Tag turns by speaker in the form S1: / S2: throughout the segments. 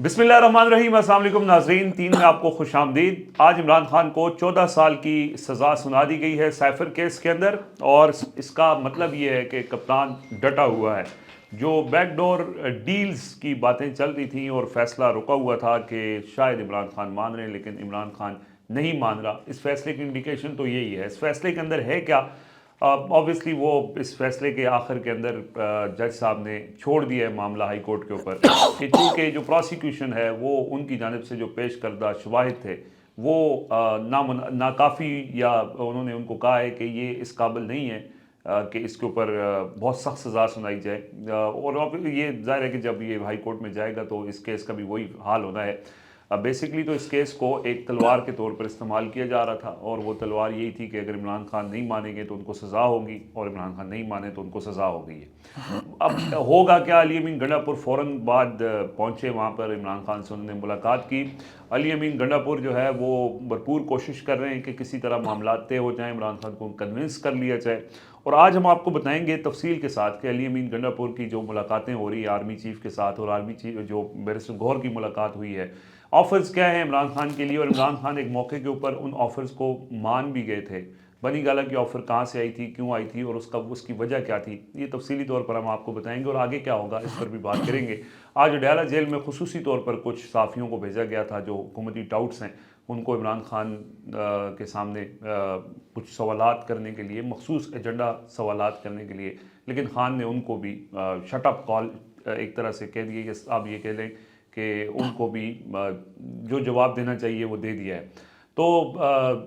S1: بسم اللہ الرحمن الرحیم۔ السلام علیکم ناظرین، 3 میں آپ کو خوش آمدید۔ آج عمران خان کو 14 سال کی سزا سنا دی گئی ہے سائفر کیس کے اندر، اور اس کا مطلب یہ ہے کہ کپتان ڈٹا ہوا ہے۔ جو بیک ڈور ڈیلز کی باتیں چل رہی تھیں اور فیصلہ رکا ہوا تھا کہ شاید عمران خان مان رہے ہیں، لیکن عمران خان نہیں مان رہا، اس فیصلے کی انڈیکیشن تو یہی ہے۔ اس فیصلے کے اندر ہے کیا؟ آبویسلی وہ اس فیصلے کے آخر کے اندر جج صاحب نے چھوڑ دیا ہے معاملہ ہائی کورٹ کے اوپر کہ چونکہ جو پروسیکیوشن ہے وہ ان کی جانب سے جو پیش کردہ شواہد تھے وہ ناکافی، یا انہوں نے ان کو کہا ہے کہ یہ اس قابل نہیں ہے کہ اس کے اوپر بہت سخت سزا سنائی جائے۔ اور یہ ظاہر ہے کہ جب یہ ہائی کورٹ میں جائے گا تو اس کیس کا بھی وہی حال ہونا ہے۔ بیسکلی تو اس کیس کو ایک تلوار کے طور پر استعمال کیا جا رہا تھا، اور وہ تلوار یہی تھی کہ اگر عمران خان نہیں مانیں گے تو ان کو سزا ہوگی، اور عمران خان نہیں مانے تو ان کو سزا ہو گئی ہے۔ اب ہوگا کیا؟ علی امین گنڈا پور فوراً بعد پہنچے وہاں پر، عمران خان سے انہوں نے ملاقات کی۔ علی امین گنڈا پور جو ہے وہ بھرپور کوشش کر رہے ہیں کہ کسی طرح معاملات طے ہو جائیں، عمران خان کو کنونس کر لیا جائے۔ اور آج ہم آپ کو بتائیں گے تفصیل کے ساتھ کہ علی امین گنڈا پور کی جو ملاقاتیں ہو رہی ہیں آرمی چیف کے ساتھ، اور آرمی چیف جو بیرسٹر گوہر کی ملاقات ہوئی ہے، آفرز کیا ہیں عمران خان کے لیے، اور عمران خان ایک موقع کے اوپر ان آفرز کو مان بھی گئے تھے۔ بنی گالہ کی آفر کہاں سے آئی تھی، کیوں آئی تھی، اور اس کی وجہ کیا تھی، یہ تفصیلی طور پر ہم آپ کو بتائیں گے، اور آگے کیا ہوگا اس پر بھی بات کریں گے۔ آج اڈیالہ جیل میں خصوصی طور پر کچھ صحافیوں کو بھیجا گیا تھا جو حکومتی ٹاؤٹس ہیں، ان کو عمران خان کے سامنے کچھ سوالات کرنے کے لیے، مخصوص ایجنڈا سوالات کرنے کے لیے، لیکن خان نے ان کو بھی شٹ اپ کال ایک طرح سے کہہ دیے کہ آپ یہ کہہ لیں کہ ان کو بھی جو جواب دینا چاہیے وہ دے دیا ہے۔ تو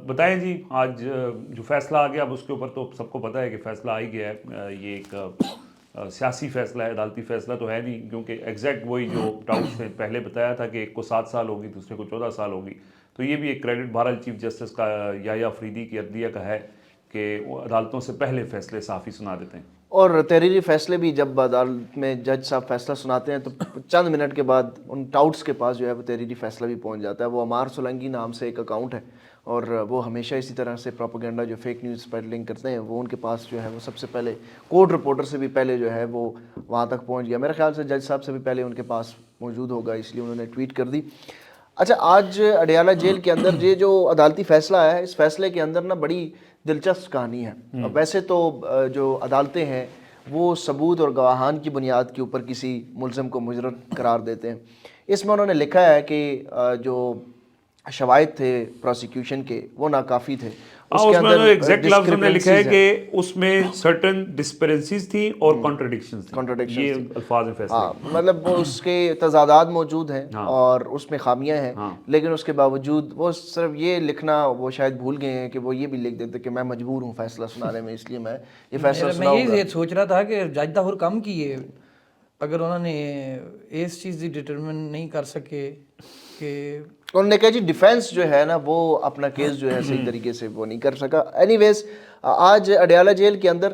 S1: بتائیں جی، آج جو فیصلہ آ گیا، اب اس کے اوپر تو سب کو پتہ ہے کہ فیصلہ آ ہی گیا ہے۔ یہ ایک سیاسی فیصلہ ہے، عدالتی فیصلہ تو ہے نہیں، کیونکہ ایگزیکٹ وہی جو ٹاؤٹس نے پہلے بتایا تھا کہ ایک کو 7 سال ہوگی، دوسرے کو 14 سال ہوگی، تو یہ بھی ایک کریڈٹ بہرحال چیف جسٹس کا یحییٰ افریدی کی عدلیہ کا ہے کہ وہ عدالتوں سے پہلے فیصلے صحافی سنا دیتے ہیں۔
S2: اور تحریری فیصلے بھی جب عدالت میں جج صاحب فیصلہ سناتے ہیں تو چند منٹ کے بعد ان ٹاؤٹس کے پاس جو ہے وہ تحریری فیصلہ بھی پہنچ جاتا ہے۔ وہ عمار سولنگی نام سے ایک اکاؤنٹ ہے، اور وہ ہمیشہ اسی طرح سے پروپیگنڈا جو فیک نیوز پیڈلنگ کرتے ہیں، وہ ان کے پاس جو ہے وہ سب سے پہلے کورٹ رپورٹر سے بھی پہلے جو ہے وہ وہاں تک پہنچ گیا۔ میرے خیال سے جج صاحب سے بھی پہلے ان کے پاس موجود ہوگا، اس لیے انہوں نے ٹویٹ کر دی۔ اچھا، آج اڈیالہ جیل کے اندر یہ جو عدالتی فیصلہ آیا ہے، اس فیصلے کے اندر نا بڑی دلچسپ کہانی ہے۔ ویسے تو جو عدالتیں ہیں وہ ثبوت اور گواہان کی بنیاد کے اوپر کسی ملزم کو مجرم قرار دیتے ہیں۔ اس میں انہوں نے لکھا ہے کہ جو شواہد تھے پروسیکیوشن کے وہ ناکافی تھے۔
S1: اس میں انہوں نے ایگزیکٹ لفظ نے لکھا ہے کہ اس میں سرٹن ڈسپیرنسیز تھیں اور کانٹرڈکشنز تھیں، یہ الفاظ ہیں فیصلے۔
S2: مطلب وہ اس کے تضادات موجود ہیں اور اس میں خامیاں ہیں، لیکن اس کے باوجود وہ صرف یہ لکھنا وہ شاید بھول گئے ہیں کہ وہ یہ بھی لکھ دیتے کہ میں مجبور ہوں فیصلہ سنانے میں، اس لیے میں یہ فیصلہ سناؤں گا۔
S3: میں یہ سوچ رہا تھا کہ جج ظہور کم کیے، اگر انہوں نے اس چیز کی ڈٹرمن نہیں کر سکے کہ
S2: انہوں نے کہا جی ڈیفینس جو ہے نا وہ اپنا کیس جو ہے صحیح طریقے سے وہ نہیں کر سکا۔ اینی ویز، آج اڈیالہ جیل کے اندر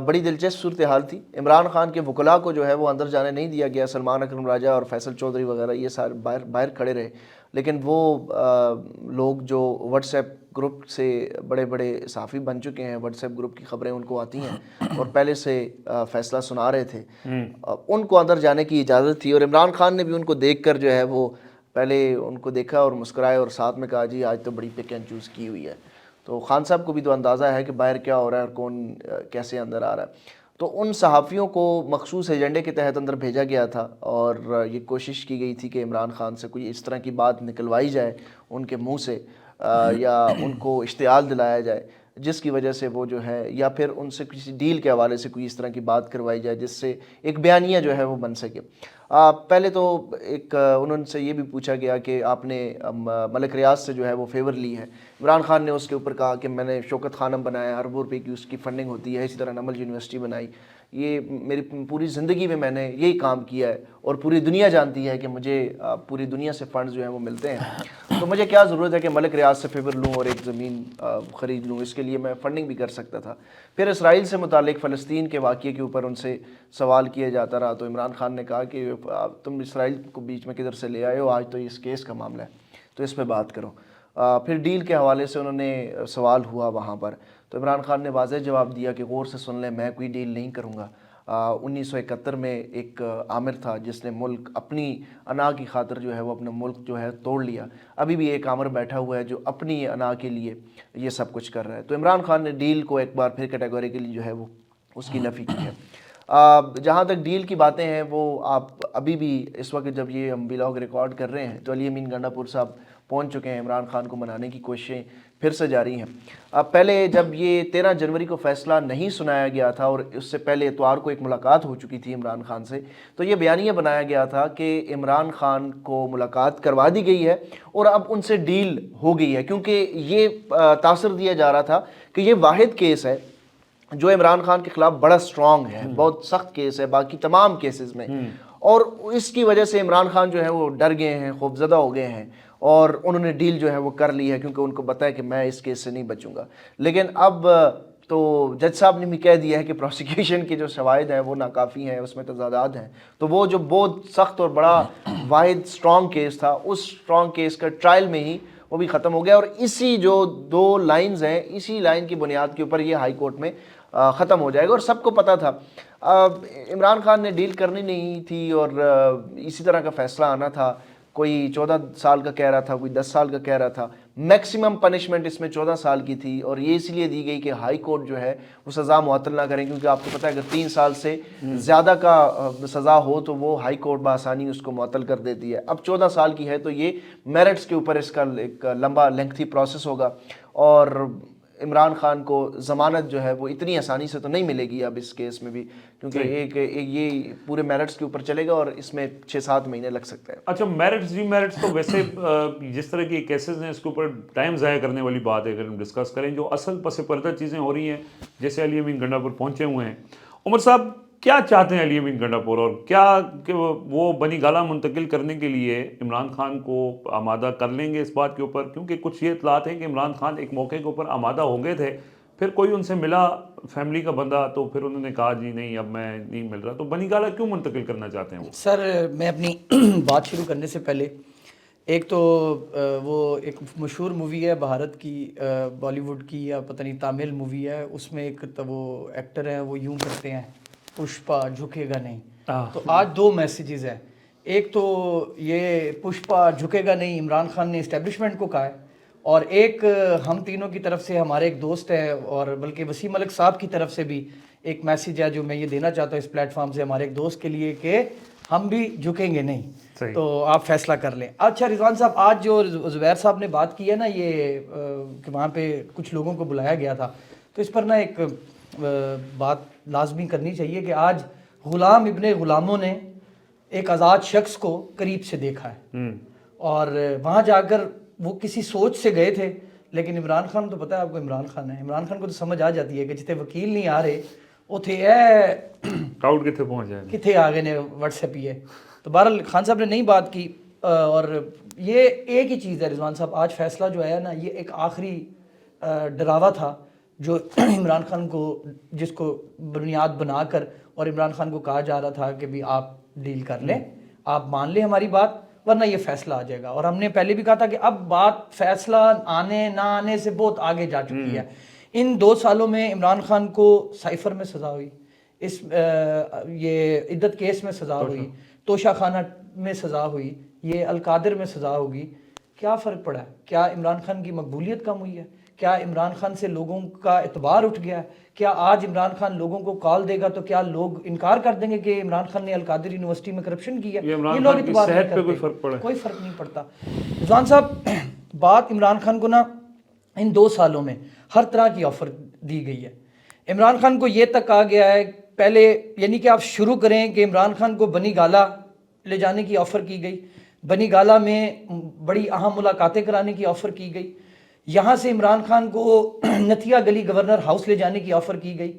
S2: بڑی دلچسپ صورتحال تھی۔ عمران خان کے وکلاء کو جو ہے وہ اندر جانے نہیں دیا گیا۔ سلمان اکرم راجہ اور فیصل چودھری وغیرہ یہ سارے باہر کھڑے رہے، لیکن وہ لوگ جو واٹس ایپ گروپ سے بڑے بڑے صحافی بن چکے ہیں، واٹس ایپ گروپ کی خبریں ان کو آتی ہیں اور پہلے سے فیصلہ سنا رہے تھے، ان کو اندر جانے کی اجازت تھی۔ اور عمران خان نے بھی ان کو دیکھ کر جو ہے وہ پہلے ان کو دیکھا اور مسکرائے اور ساتھ میں کہا جی آج تو بڑی پک اینڈ چوز کی ہوئی ہے۔ تو خان صاحب کو بھی تو اندازہ ہے کہ باہر کیا ہو رہا ہے اور کون کیسے اندر آ رہا ہے۔ تو ان صحافیوں کو مخصوص ایجنڈے کے تحت اندر بھیجا گیا تھا، اور یہ کوشش کی گئی تھی کہ عمران خان سے کوئی اس طرح کی بات نکلوائی جائے ان کے منہ سے، یا ان کو اشتعال دلایا جائے جس کی وجہ سے وہ جو ہے، یا پھر ان سے کسی ڈیل کے حوالے سے کوئی اس طرح کی بات کروائی جائے جس سے ایک بیانیہ جو ہے وہ بن سکے۔ پہلے تو ایک انہوں سے یہ بھی پوچھا گیا کہ آپ نے ملک ریاض سے جو ہے وہ فیور لی ہے۔ عمران خان نے اس کے اوپر کہا کہ میں نے شوکت خانم بنایا، اربوں روپے کی اس کی فنڈنگ ہوتی ہے، اسی طرح نمل یونیورسٹی بنائی، یہ میری پوری زندگی میں میں نے یہی کام کیا ہے، اور پوری دنیا جانتی ہے کہ مجھے پوری دنیا سے فنڈز جو ہیں وہ ملتے ہیں، تو مجھے کیا ضرورت ہے کہ ملک ریاض سے فیور لوں اور ایک زمین خرید لوں، اس کے لیے میں فنڈنگ بھی کر سکتا تھا۔ پھر اسرائیل سے متعلق فلسطین کے واقعے کے اوپر ان سے سوال کیا جاتا رہا، تو عمران خان نے کہا کہ تم اسرائیل کو بیچ میں کدھر سے لے آئے ہو، آج تو اس کیس کا معاملہ ہے تو اس پہ بات کرو۔ پھر ڈیل کے حوالے سے انہوں نے سوال ہوا وہاں پر، تو عمران خان نے واضح جواب دیا کہ غور سے سن لیں، میں کوئی ڈیل نہیں کروں گا، 1971 میں ایک عامر تھا جس نے ملک اپنی انا کی خاطر جو ہے وہ اپنا ملک جو ہے توڑ لیا. ابھی بھی ایک عامر بیٹھا ہوا ہے جو اپنی انا کے لیے یہ سب کچھ کر رہا ہے. تو عمران خان نے ڈیل کو ایک بار پھر کیٹیگوریکلی جو ہے وہ اس کی نفی کی ہے. جہاں تک ڈیل کی باتیں ہیں وہ آپ ابھی بھی اس وقت جب یہ ہم ولاگ ریکارڈ کر رہے ہیں تو علی امین گنڈا پور صاحب پہنچ چکے ہیں. عمران خان کو منانے کی کوششیں پھر سے جاری ہیں. پہلے جب یہ 13 جنوری کو فیصلہ نہیں سنایا گیا تھا اور اس سے پہلے اتوار کو ایک ملاقات ہو چکی تھی عمران خان سے, تو یہ بیانیہ بنایا گیا تھا کہ عمران خان کو ملاقات کروا دی گئی ہے اور اب ان سے ڈیل ہو گئی ہے, کیونکہ یہ تاثر دیا جا رہا تھا کہ یہ واحد کیس ہے جو عمران خان کے خلاف بڑا سٹرونگ ہے, بہت سخت کیس ہے باقی تمام کیسز میں, اور اس کی وجہ سے عمران خان جو ہے وہ ڈر گئے ہیں, خوفزدہ ہو گئے ہیں اور انہوں نے ڈیل جو ہے وہ کر لی ہے کیونکہ ان کو پتہ ہے کہ میں اس کیس سے نہیں بچوں گا. لیکن اب تو جج صاحب نے بھی کہہ دیا ہے کہ پروسیکیوشن کے جو شواہد ہیں وہ ناکافی ہیں, اس میں تضادات ہیں. تو وہ جو بہت سخت اور بڑا واحد سٹرونگ کیس تھا اس سٹرونگ کیس کا ٹرائل میں ہی وہ بھی ختم ہو گیا, اور اسی جو 2 لائنز ہیں اسی لائن کی بنیاد کے اوپر یہ ہائی کورٹ میں ختم ہو جائے گا. اور سب کو پتہ تھا عمران خان نے ڈیل کرنی نہیں تھی اور اسی طرح کا فیصلہ آنا تھا. کوئی 14 سال کا کہہ رہا تھا, کوئی 10 سال کا کہہ رہا تھا. میکسیمم پنشمنٹ اس میں 14 سال کی تھی اور یہ اس لیے دی گئی کہ ہائی کورٹ جو ہے وہ سزا معطل نہ کریں, کیونکہ آپ کو پتہ ہے اگر 3 سال سے زیادہ کا سزا ہو تو وہ ہائی کورٹ بآسانی اس کو معطل کر دیتی ہے. اب 14 سال کی ہے تو یہ میرٹس کے اوپر اس کا ایک لمبا لینتھی پروسیس ہوگا, اور عمران خان کو ضمانت جو ہے وہ اتنی آسانی سے تو نہیں ملے گی اب اس کیس میں بھی, کیونکہ ایک یہ پورے میرٹس کے اوپر چلے گا اور اس میں 6-7 مہینے لگ سکتے ہیں.
S1: اچھا, میرٹس ڈی میرٹس تو ویسے جس طرح کی کیسز ہیں اس کے اوپر ٹائم ضائع کرنے والی بات ہے. اگر ہم ڈسکس کریں جو اصل پس پردہ چیزیں ہو رہی ہیں, جیسے علی امین گنڈا پور پہنچے ہوئے ہیں, عمر صاحب کیا چاہتے ہیں علی امین گنڈا پور, اور کیا کہ وہ بنی گالہ منتقل کرنے کے لیے عمران خان کو آمادہ کر لیں گے اس بات کے اوپر؟ کیونکہ کچھ یہ اطلاعات ہیں کہ عمران خان ایک موقع کے اوپر آمادہ ہو گئے تھے, پھر کوئی ان سے ملا فیملی کا بندہ تو پھر انہوں نے کہا جی نہیں اب میں نہیں مل رہا. تو بنی گالہ کیوں منتقل کرنا چاہتے ہیں وہ؟
S3: سر میں اپنی بات شروع کرنے سے پہلے ایک تو وہ ایک مشہور مووی ہے بھارت کی, بالی ووڈ کی یا پتہ نہیں تامل مووی ہے, اس میں ایک تو وہ ایکٹر ہیں وہ یوں کرتے ہیں پشپا جھکے گا نہیں. تو آج 2 میسیجز ہیں. ایک تو یہ پشپا جھکے گا نہیں عمران خان نے اسٹیبلشمنٹ کو کہا ہے, اور ایک ہم تینوں کی طرف سے ہمارے ایک دوست ہیں اور بلکہ وسیم ملک صاحب کی طرف سے بھی ایک میسیج ہے جو میں یہ دینا چاہتا ہوں اس پلیٹ فارم سے ہمارے ایک دوست کے لیے کہ ہم بھی جھکیں گے نہیں. تو آپ فیصلہ کر لیں. اچھا رضوان صاحب, آج جو زبیر صاحب نے بات کی ہے نا یہ کہ وہاں پہ کچھ لوگوں کو بلایا گیا تھا, تو اس پر نا ایک بات لازمی کرنی چاہیے کہ آج غلام ابن غلاموں نے ایک آزاد شخص کو قریب سے دیکھا ہے, اور وہاں جا کر وہ کسی سوچ سے گئے تھے, لیکن عمران خان تو پتہ ہے آپ کو عمران خان ہے, عمران خان کو تو سمجھ آ جاتی ہے کہ جتنے وکیل نہیں آ رہے اتھے
S1: کراؤڈ کتنے پہنچ جائے
S3: کتنے آگے نے واٹس ایپ یہ. تو بہرحال خان صاحب نے نہیں بات کی, اور یہ ایک ہی چیز ہے رضوان صاحب, آج فیصلہ جو آیا نا یہ ایک آخری ڈراوا تھا جو عمران خان کو جس کو بنیاد بنا کر اور عمران خان کو کہا جا رہا تھا کہ بھی آپ ڈیل کر لیں, آپ مان لیں ہماری بات ورنہ یہ فیصلہ آ جائے گا. اور ہم نے پہلے بھی کہا تھا کہ اب بات فیصلہ آنے نہ آنے سے بہت آگے جا چکی ہے. ان 2 سالوں میں عمران خان کو سائفر میں سزا ہوئی, اس یہ عدت کیس میں سزا ہوئی, توشہ خانہ میں سزا ہوئی, یہ القادر میں سزا ہوگی. کیا فرق پڑا ہے؟ کیا عمران خان کی مقبولیت کم ہوئی ہے؟ کیا عمران خان سے لوگوں کا اعتبار اٹھ گیا ہے؟ کیا آج عمران خان لوگوں کو کال دے گا تو کیا لوگ انکار کر دیں گے کہ عمران خان نے القادر یونیورسٹی میں کرپشن کی ہے؟ یہ لوگ اعتبار نہیں کرتے, کوئی فرق نہیں پڑتا. رضوان صاحب بات عمران خان کو نا ان 2 سالوں میں ہر طرح کی آفر دی گئی ہے. عمران خان کو یہ تک کہا گیا ہے پہلے, یعنی کہ آپ شروع کریں کہ عمران خان کو بنی گالہ لے جانے کی آفر کی گئی, بنی گالہ میں بڑی اہم ملاقاتیں کرانے کی آفر کی گئی, یہاں سے عمران خان کو نتھیا گلی گورنر ہاؤس لے جانے کی آفر کی گئی,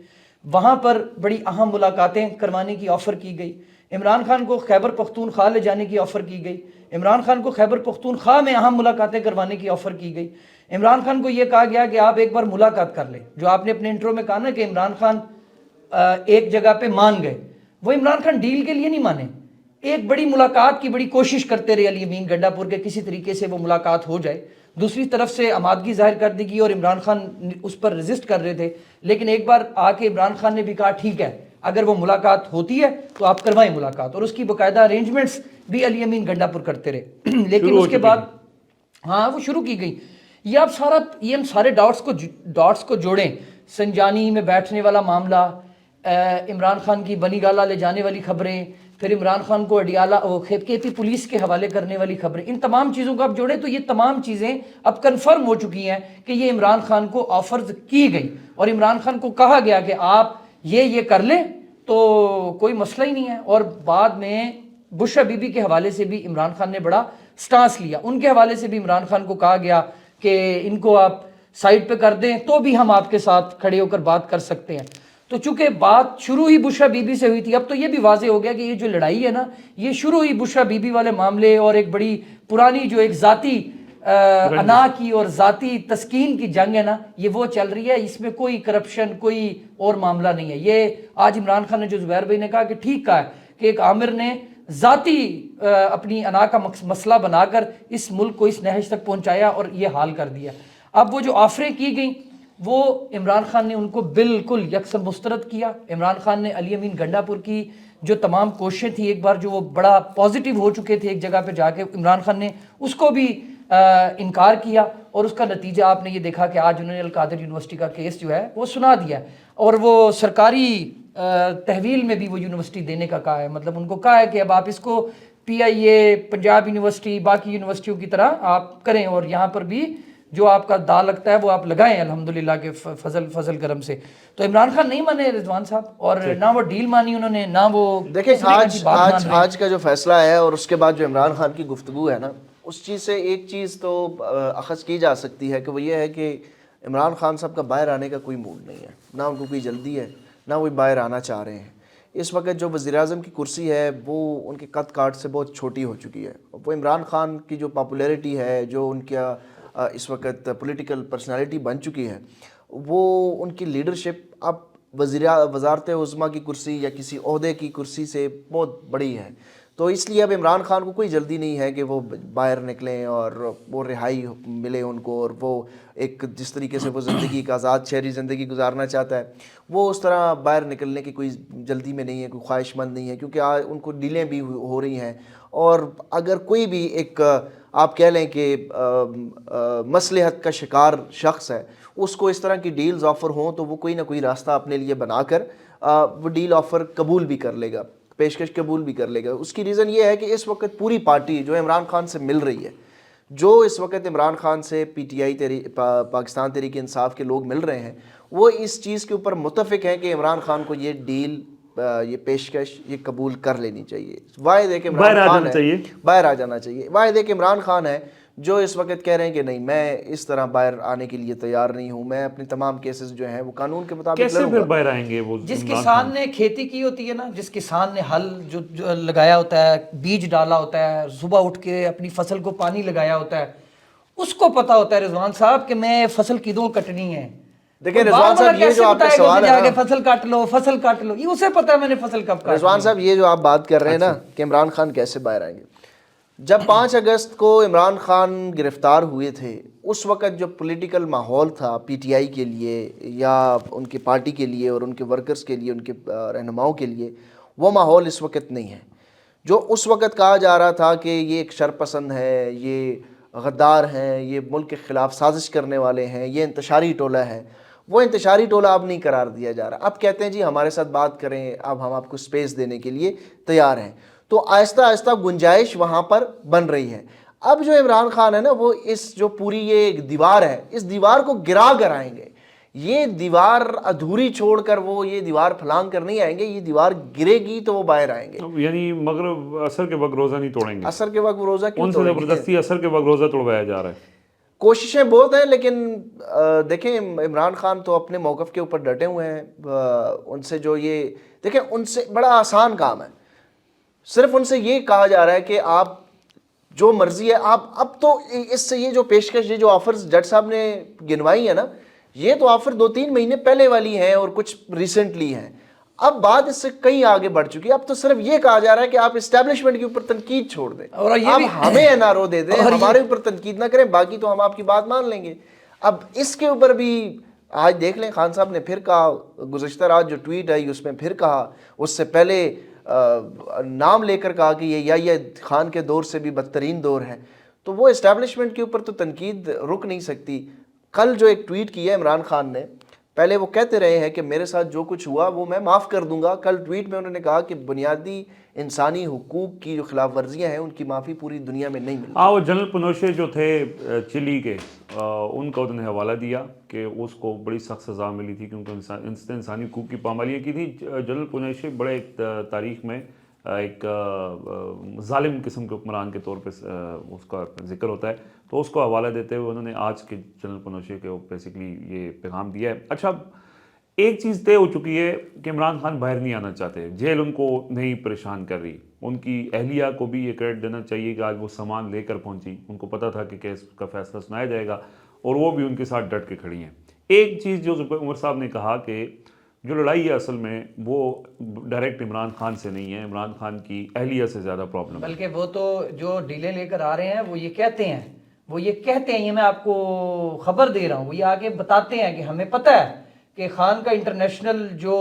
S3: وہاں پر بڑی اہم ملاقاتیں کروانے کی آفر کی گئی, عمران خان کو خیبر پختونخوا لے جانے کی آفر کی گئی, عمران خان کو خیبر پختونخوا میں اہم ملاقاتیں کروانے کی آفر کی گئی, عمران خان کو یہ کہا گیا کہ آپ ایک بار ملاقات کر لیں, جو آپ نے اپنے انٹرو میں کہا نا کہ عمران خان ایک جگہ پہ مان گئے, وہ عمران خان ڈیل کے لیے نہیں مانے, ایک بڑی ملاقات کی بڑی کوشش کرتے رہے علی امین گنڈا پور کے کسی طریقے سے وہ ملاقات ہو جائے, دوسری طرف سے آمادگی ظاہر کر دی گئی اور عمران خان اس پر ریزسٹ کر رہے تھے, لیکن ایک بار آ کے عمران خان نے بھی کہا ٹھیک ہے اگر وہ ملاقات ہوتی ہے تو آپ کروائیں ملاقات، اور اس کی باقاعدہ ارینجمنٹس بھی علی امین گنڈا پور کرتے رہے لیکن اس کے بعد ہاں وہ شروع کی گئی. یہ آپ ہم سارے ڈاٹس کو جوڑیں. سنجانی میں بیٹھنے والا معاملہ، عمران خان کی بنی گالا لے جانے والی خبریں، پھر عمران خان کو اڈیالہ کے پی پولیس کے حوالے کرنے والی خبریں، ان تمام چیزوں کو آپ جوڑیں تو یہ تمام چیزیں اب کنفرم ہو چکی ہیں کہ یہ عمران خان کو آفرز کی گئی اور عمران خان کو کہا گیا کہ آپ یہ کر لیں تو کوئی مسئلہ ہی نہیں ہے. اور بعد میں بشرا بی بی کے حوالے سے بھی عمران خان نے بڑا سٹانس لیا. ان کے حوالے سے بھی عمران خان کو کہا گیا کہ ان کو آپ سائڈ پہ کر دیں تو بھی ہم آپ کے ساتھ کھڑے ہو کر بات کر سکتے ہیں. تو چونکہ بات شروع ہی بشرا بی بی سے ہوئی تھی، اب تو یہ بھی واضح ہو گیا کہ یہ جو لڑائی ہے نا، یہ شروع ہی بشرا بی بی والے معاملے اور ایک بڑی پرانی جو ایک ذاتی انا کی اور ذاتی تسکین کی جنگ ہے نا، یہ وہ چل رہی ہے. اس میں کوئی کرپشن کوئی اور معاملہ نہیں ہے. یہ آج عمران خان نے جو زبیر بھائی نے کہا کہ ٹھیک کہا ہے کہ ایک عامر نے ذاتی اپنی انا کا مسئلہ بنا کر اس ملک کو اس نہج تک پہنچایا اور یہ حال کر دیا. اب وہ جو آفریں کی گئیں وہ عمران خان نے ان کو بالکل یکسر مسترد کیا. عمران خان نے علی امین گنڈا پور کی جو تمام کوششیں تھیں، ایک بار جو وہ بڑا پازیٹیو ہو چکے تھے ایک جگہ پہ جا کے، عمران خان نے اس کو بھی انکار کیا اور اس کا نتیجہ آپ نے یہ دیکھا کہ آج انہوں نے القادر یونیورسٹی کا کیس جو ہے وہ سنا دیا ہے اور وہ سرکاری تحویل میں بھی وہ یونیورسٹی دینے کا کہا ہے. مطلب ان کو کہا ہے کہ اب آپ اس کو پی آئی اے، پنجاب یونیورسٹی، باقی یونیورسٹیوں کی طرح آپ کریں اور یہاں پر بھی جو آپ کا دا لگتا ہے وہ آپ لگائیں الحمدللہ کے فضل کرم سے. تو عمران خان نہیں مانے رضوان صاحب، اور نہ وہ ڈیل مانی انہوں نے، نہ وہ
S2: دیکھیں آج کا جو فیصلہ ہے اور اس کے بعد جو عمران خان کی گفتگو ہے نا، اس چیز سے ایک چیز تو اخذ کی جا سکتی ہے کہ وہ یہ ہے کہ عمران خان صاحب کا باہر آنے کا کوئی موڈ نہیں ہے، نہ ان کو کوئی جلدی ہے، نہ وہ باہر آنا چاہ رہے ہیں. اس وقت جو وزیر اعظم کی کرسی ہے وہ ان کے قد کاٹ سے بہت چھوٹی ہو چکی ہے. وہ عمران خان کی جو پاپولیرٹی ہے، جو ان کا اس وقت پولیٹیکل پرسنالٹی بن چکی ہے، وہ ان کی لیڈرشپ اب وزارت عظمیٰ کی کرسی یا کسی عہدے کی کرسی سے بہت بڑی ہے. تو اس لیے اب عمران خان کو کوئی جلدی نہیں ہے کہ وہ باہر نکلیں اور وہ رہائی ملے ان کو، اور وہ ایک جس طریقے سے وہ زندگی ایک آزاد شہری زندگی گزارنا چاہتا ہے وہ اس طرح باہر نکلنے کی کوئی جلدی میں نہیں ہے، کوئی خواہش مند نہیں ہے، کیونکہ آج ان کو ڈیلیں بھی ہو رہی ہیں. اور اگر کوئی بھی ایک آپ کہہ لیں کہ مصلحت کا شکار شخص ہے، اس کو اس طرح کی ڈیلز آفر ہوں تو وہ کوئی نہ کوئی راستہ اپنے لیے بنا کر وہ ڈیل آفر قبول بھی کر لے گا، پیشکش قبول بھی کر لے گا. اس کی ریزن یہ ہے کہ اس وقت پوری پارٹی جو عمران خان سے مل رہی ہے، جو اس وقت عمران خان سے P T I Pakistan Tehreek Insaf کے لوگ مل رہے ہیں، وہ اس چیز کے اوپر متفق ہیں کہ عمران خان کو یہ ڈیل، یہ پیشکش یہ قبول کر لینی چاہیے. واحد ایک عمران خان ہے، باہر آ جانا چاہیے. واحد ایک عمران خان ہے جو اس وقت کہہ رہے ہیں کہ نہیں، میں اس طرح باہر آنے کے لیے تیار نہیں ہوں، میں اپنی تمام کیسز جو ہیں وہ قانون کے مطابق
S1: کیسے پھر باہر آئیں گے؟ وہ
S3: جس کسان نے کھیتی کی ہوتی ہے نا، جس کسان نے ہل جو لگایا ہوتا ہے، بیج ڈالا ہوتا ہے، صبح اٹھ کے اپنی فصل کو پانی لگایا ہوتا ہے، اس کو پتا ہوتا ہے رضوان صاحب کہ میں فصل کدوں کٹنی ہے.
S2: دیکھیں رضوان صاحب، یہ جو آپ کا سوال ہے
S3: فصل کاٹ لو، یہ اسے پتا ہے میں نے فصل کب کاٹی.
S2: رضوان صاحب یہ جو آپ بات کر رہے ہیں نا کہ عمران خان کیسے باہر آئیں گے، جب 5 اگست کو عمران خان گرفتار ہوئے تھے، اس وقت جو پولیٹیکل ماحول تھا پی ٹی آئی کے لیے یا ان کی پارٹی کے لیے اور ان کے ورکرز کے لیے، ان کے رہنماؤں کے لیے، وہ ماحول اس وقت نہیں ہے. جو اس وقت کہا جا رہا تھا کہ یہ ایک شرپسند ہے، یہ غدار ہیں، یہ ملک کے خلاف سازش کرنے والے ہیں، یہ انتشاری ٹولہ ہے، وہ انتشاری ٹولہ اب نہیں قرار دیا جا رہا. اب کہتے ہیں جی ہمارے ساتھ بات کریں، اب ہم آپ کو سپیس دینے کے لیے تیار ہیں. تو آہستہ آہستہ گنجائش وہاں پر بن رہی ہے. اب جو عمران خان ہے نا، وہ اس جو پوری یہ ایک دیوار ہے، اس دیوار کو گرا کر آئیں گے. یہ دیوار ادھوری چھوڑ کر وہ یہ دیوار پھلانگ کر نہیں آئیں گے، یہ دیوار گرے گی تو وہ باہر آئیں گے.
S1: یعنی مغرب عصر کے وقت روزہ نہیں توڑیں گے؟
S2: عصر کے وقت روزہ کیوں
S1: ان سے زبردستی عصر کے وقت روزہ توڑوایا جا رہا ہے؟
S2: کوششیں بہت ہیں، لیکن دیکھیں عمران خان تو اپنے موقف کے اوپر ڈٹے ہوئے ہیں. ان سے جو یہ دیکھیں، ان سے بڑا آسان کام ہے، صرف ان سے یہ کہا جا رہا ہے کہ آپ جو مرضی ہے آپ اب تو اس سے یہ جو پیشکش، یہ جو آفرز جج صاحب نے گنوائی ہے نا، یہ تو آفر 2-3 مہینے پہلے والی ہیں اور کچھ ریسنٹلی ہیں. اب بات اس سے کہیں آگے بڑھ چکی ہے. اب تو صرف یہ کہا جا رہا ہے کہ آپ اسٹیبلشمنٹ کے اوپر تنقید چھوڑ دیں، آپ ہمیں این آر او دے دیں، ہمارے اوپر تنقید نہ کریں، باقی تو ہم آپ کی بات مان لیں گے. اب اس کے اوپر بھی آج دیکھ لیں خان صاحب نے پھر کہا، گزشتہ رات جو ٹویٹ آئی اس میں پھر کہا، اس سے پہلے نام لے کر کہا کہ یہ یحییٰ خان کے دور سے بھی بدترین دور ہے. تو وہ اسٹیبلشمنٹ کے اوپر تو تنقید رک نہیں سکتی. کل جو ایک ٹویٹ کیا عمران خان نے، پہلے وہ کہتے رہے ہیں کہ میرے ساتھ جو کچھ ہوا وہ میں معاف کر دوں گا. کل ٹویٹ میں انہوں نے کہا کہ بنیادی انسانی حقوق کی جو خلاف ورزیاں ہیں ان کی معافی پوری دنیا میں نہیں ملتی.
S1: وہ جنرل پنوشے جو تھے چلی کے، ان کا انہوں نے حوالہ دیا کہ اس کو بڑی سخت سزا ملی تھی کیونکہ انسانی حقوق کی پامالیاں کی تھی. جنرل پنوشے بڑے تاریخ میں ایک ظالم قسم کے حکمران کے طور پہ اس کا ذکر ہوتا ہے. تو اس کو حوالہ دیتے ہوئے انہوں نے آج کے جنرل پنوشے کے بیسیکلی یہ پیغام دیا ہے. اچھا، ایک چیز طے ہو چکی ہے کہ عمران خان باہر نہیں آنا چاہتے، جیل ان کو نہیں پریشان کر رہی. ان کی اہلیہ کو بھی یہ کریڈٹ دینا چاہیے کہ آج وہ سامان لے کر پہنچی. ان کو پتہ تھا کہ کیس کا فیصلہ سنایا جائے گا اور وہ بھی ان کے ساتھ ڈٹ کے کھڑی ہیں. ایک چیز جو عمر صاحب نے کہا کہ جو لڑائی ہے اصل میں وہ ڈائریکٹ عمران خان سے نہیں ہے، عمران خان کی اہلیہ سے زیادہ پرابلم ہے.
S3: بلکہ وہ تو جو ڈیلے لے کر آ رہے ہیں وہ یہ کہتے ہیں یہ میں آپ کو خبر دے رہا ہوں، وہ یہ آگے بتاتے ہیں کہ ہمیں پتہ ہے کہ خان کا انٹرنیشنل جو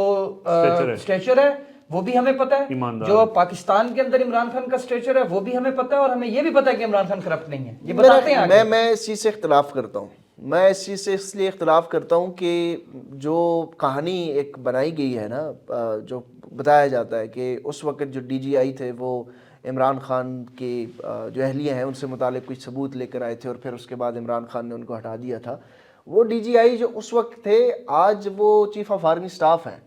S3: اسٹیچر ہے وہ بھی ہمیں پتہ ہے، جو پاکستان کے اندر عمران خان کا اسٹیچر ہے وہ بھی ہمیں پتہ ہے، اور ہمیں یہ بھی پتہ ہے کہ عمران خان کرپٹ نہیں ہے. یہ بتاتے ہیں.
S2: میں اس چیز سے اختلاف کرتا ہوں. میں اس چیز سے اس لیے اختلاف کرتا ہوں کہ جو کہانی ایک بنائی گئی ہے نا، جو بتایا جاتا ہے کہ اس وقت جو ڈی جی آئی تھے وہ عمران خان کے جو اہلیہ ہیں ان سے متعلق کچھ ثبوت لے کر آئے تھے اور پھر اس کے بعد عمران خان نے ان کو ہٹا دیا تھا. وہ ڈی جی آئی جو اس وقت تھے آج وہ چیف آف آرمی سٹاف ہیں،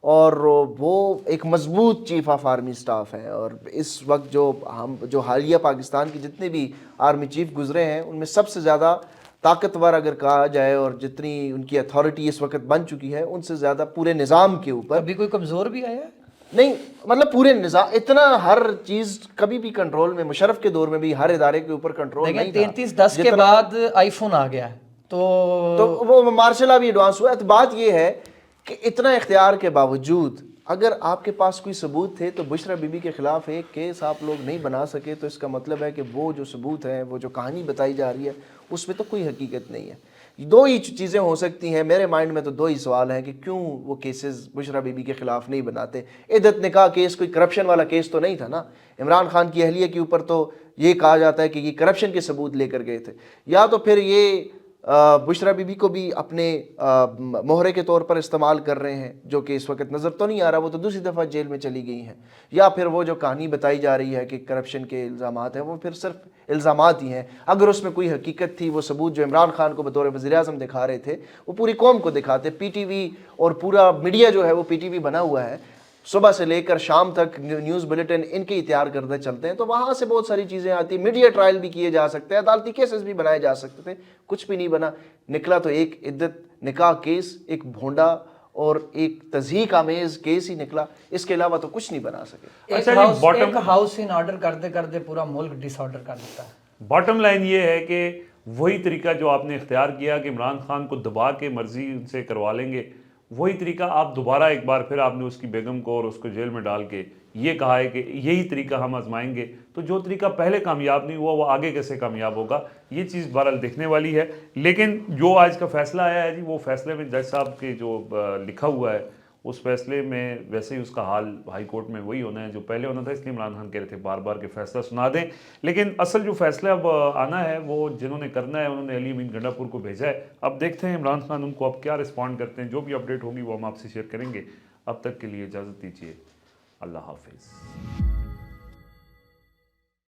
S2: اور وہ ایک مضبوط چیف آف آرمی سٹاف ہیں. اور اس وقت جو حالیہ پاکستان کے جتنے بھی آرمی چیف گزرے ہیں ان میں سب سے زیادہ طاقتور اگر کہا جائے اور جتنی ان کی اتھارٹی اس وقت بن چکی ہے ان سے زیادہ پورے نظام کے اوپر.
S3: ابھی کوئی کمزور بھی آیا ہے؟
S2: نہیں، مطلب پورے نظام اتنا ہر چیز کبھی بھی کنٹرول میں، مشرف کے دور میں بھی ہر ادارے کے اوپر کنٹرول نہیں تھا.
S3: 3310 کے بعد آئی فون آ گیا ہے تو
S2: وہ مارشل بھی ایڈوانس ہوا. تو بات یہ ہے کہ اتنا اختیار کے باوجود اگر آپ کے پاس کوئی ثبوت تھے تو بشرا بی بی کے خلاف ایک کیس آپ لوگ نہیں بنا سکے، تو اس کا مطلب ہے کہ وہ جو ثبوت ہیں، وہ جو کہانی بتائی جا رہی ہے اس میں تو کوئی حقیقت نہیں ہے. دو ہی چیزیں ہو سکتی ہیں میرے مائنڈ میں، تو دو ہی سوال ہیں کہ کیوں وہ کیسز بشرا بی بی کے خلاف نہیں بناتے. عدت نکاح کیس کوئی کرپشن والا کیس تو نہیں تھا نا. عمران خان کی اہلیہ کے اوپر تو یہ کہا جاتا ہے کہ یہ کرپشن کے ثبوت لے کر گئے تھے. یا تو پھر یہ بشرا بی بی کو بھی اپنے مہرے کے طور پر استعمال کر رہے ہیں، جو کہ اس وقت نظر تو نہیں آ رہا، وہ تو دوسری دفعہ جیل میں چلی گئی ہیں. یا پھر وہ جو کہانی بتائی جا رہی ہے کہ کرپشن کے الزامات ہیں وہ پھر صرف الزامات ہی ہیں. اگر اس میں کوئی حقیقت تھی، وہ ثبوت جو عمران خان کو بطور وزیر اعظم دکھا رہے تھے وہ پوری قوم کو دکھاتے. پی ٹی وی اور پورا میڈیا جو ہے وہ پی ٹی وی بنا ہوا ہے، صبح سے لے کر شام تک نیوز بلیٹن ان کے ہی تیار کردہ چلتے ہیں. تو وہاں سے بہت ساری چیزیں آتی ہیں. میڈیا ٹرائل بھی کیے جا سکتے ہیں، عدالتی کیسز بھی بنائے جا سکتے تھے، کچھ بھی نہیں بنا. نکلا تو ایک عدت نکاح کیس، ایک بھونڈا اور ایک تضحیک آمیز کیس ہی نکلا. اس کے علاوہ تو کچھ نہیں بنا سکے.
S3: ایک ہاؤس ان آرڈر کرتے کرتے پورا ملک ڈس آرڈر کر دیتا ہے.
S1: باٹم لائن یہ ہے کہ وہی طریقہ جو آپ نے اختیار کیا کہ عمران خان کو دبا کے مرضی ان سے کروا لیں گے، وہی طریقہ آپ دوبارہ ایک بار پھر آپ نے اس کی بیگم کو اور اس کو جیل میں ڈال کے یہ کہا ہے کہ یہی طریقہ ہم آزمائیں گے. تو جو طریقہ پہلے کامیاب نہیں ہوا وہ آگے کیسے کامیاب ہوگا، یہ چیز بہرحال دیکھنے والی ہے. لیکن جو آج کا فیصلہ آیا ہے جی، وہ فیصلے میں جج صاحب کے جو لکھا ہوا ہے اس فیصلے میں ویسے ہی اس کا حال ہائی کورٹ میں وہی ہونا ہے جو پہلے ہونا تھا. اس لیے عمران خان کہہ رہے تھے بار بار کہ فیصلہ سنا دیں، لیکن اصل جو فیصلہ اب آنا ہے وہ جنہوں نے کرنا ہے انہوں نے علی امین گنڈا پور کو بھیجا ہے. اب دیکھتے ہیں عمران خان ان کو اب کیا رسپونڈ کرتے ہیں. جو بھی اپڈیٹ ہوگی وہ ہم آپ سے شیئر کریں گے. اب تک کے لیے اجازت دیجیے. اللہ حافظ.